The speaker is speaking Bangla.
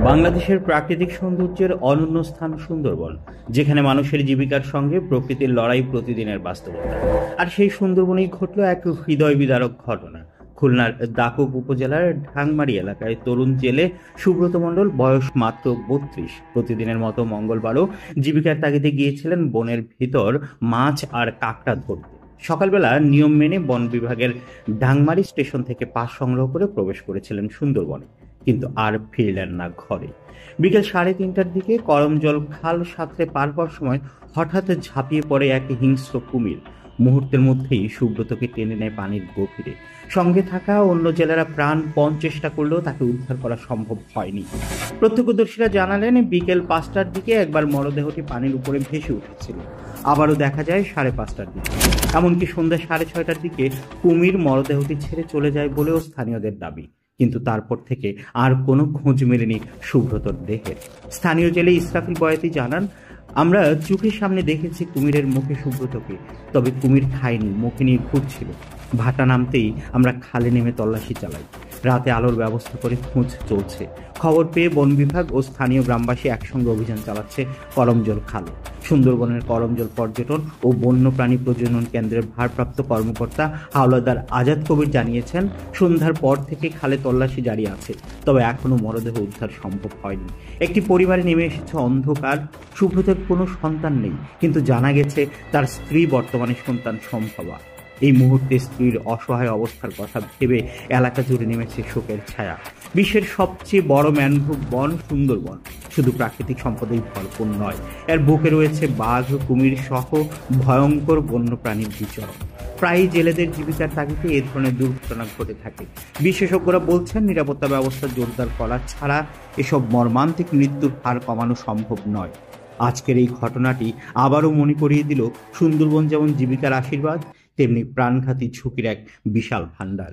বাংলাদেশের প্রাকৃতিক সৌন্দর্যের অনন্য স্থান সুন্দরবন, যেখানে মানুষের জীবিকার সঙ্গে প্রকৃতির লড়াই প্রতিদিনের বাস্তবতা। আর সেই সুন্দরবনেই ঘটল এক হৃদয় বিদারক ঘটনা। খুলনার দাকুক উপজেলার ঢাংমারি এলাকায় তরুণ জেলে সুব্রত মণ্ডল, বয়স মাত্র ৩২, প্রতিদিনের মতো মঙ্গলবারও জীবিকার তাগিদে গিয়েছিলেন বনের ভিতর মাছ আর কাঁকড়া ধরতে। সকালবেলা নিয়ম মেনে বন বিভাগের ঢাংমারি স্টেশন থেকে পাস সংগ্রহ করে প্রবেশ করেছিলেন সুন্দরবনে, কিন্তু আর ফিরলেন না ঘরে। বিকেল ৩:৩০টার দিকে করমজল খাল সাঁতরে পার হওয়ার সময় হঠাৎ ঝাঁপিয়ে পড়ে এক হিংস্র কুমির। মুহূর্তের মধ্যেই সুব্রতকে টেনে নেয় পানির গভীরে। সঙ্গে থাকা অন্য জেলেরা প্রাণপণ চেষ্টা করলেও তাকে উদ্ধার করা সম্ভব হয়নি। প্রত্যক্ষদর্শীরা জানালেন, বিকেল ৫টার দিকে একবার মরদেহটি পানির উপরে ভেসে উঠেছিল, আবারও দেখা যায় ৫:৩০টার দিকে। এমনকি সন্ধ্যা ৬:৩০টার দিকে কুমির মরদেহটি ছেড়ে চলে যায় বলেও স্থানীয়দের দাবি। কিন্তু তারপর থেকে আর কোনো খোঁজ মেলেনি সুব্রতর দেহের। স্থানীয় জেলে ইসরাফিল বয়াতি জানান, আমরা চোখের সামনে দেখেছি কুমিরের মুখে সুব্রতকে, তবে কুমির খায়নি, মুখে নিয়ে ঘুরছিল। ভাটা নামতেই আমরা খালে নেমে তল্লাশি চালাই। রাতে আলোর ব্যবস্থা করে খোঁজ চলছে। খবর পেয়ে বন বিভাগ ও স্থানীয় গ্রামবাসী একসঙ্গে অভিযান চালাচ্ছে করমজল খালে। সুন্দরবনের করমজল পর্যটন ও বন্যপ্রাণী প্রজনন কেন্দ্রের ভারপ্রাপ্ত কর্মকর্তা হাওলাদার আজাদ কবির জানিয়েছেন, সন্ধ্যার পর থেকে খালে তল্লাশি জারি আছে, তবে এখনো মরদেহ উদ্ধার সম্ভব হয়নি। একটি পরিবারে নেমে এসেছে অন্ধকার। সুব্রতের কোনো সন্তান নেই, কিন্তু জানা গেছে তার স্ত্রী বর্তমানে সন্তান সম্ভবা। এই মুহূর্তে স্ত্রীর অসহায় অবস্থার কথা ভেবে এলাকা জুড়ে নেমেছে শোকের ছায়া। বিশ্বের সবচেয়ে বড় ম্যানগ্রোভ বন সুন্দরবন শুধু প্রাকৃতিক সম্পদেই ভরপুর নয়, এর বুকে রয়েছে বাঘ, কুমির সহ ভয়ঙ্কর বন্যপ্রাণীর বিচরণ। প্রায়ই জেলেদের জীবিকার তাগিদে এ ধরনের দুর্ঘটনা ঘটে থাকে। বিশেষজ্ঞরা বলছেন, নিরাপত্তা ব্যবস্থা জোরদার করা ছাড়া এসব মর্মান্তিক মৃত্যুর হার কমানো সম্ভব নয়। আজকের এই ঘটনাটি আবারও মনে করিয়ে দিল, সুন্দরবন যেমন জীবিকার আশীর্বাদ, তেমনি প্রাণঘাতী ঝুঁকির এক বিশাল ভাণ্ডার।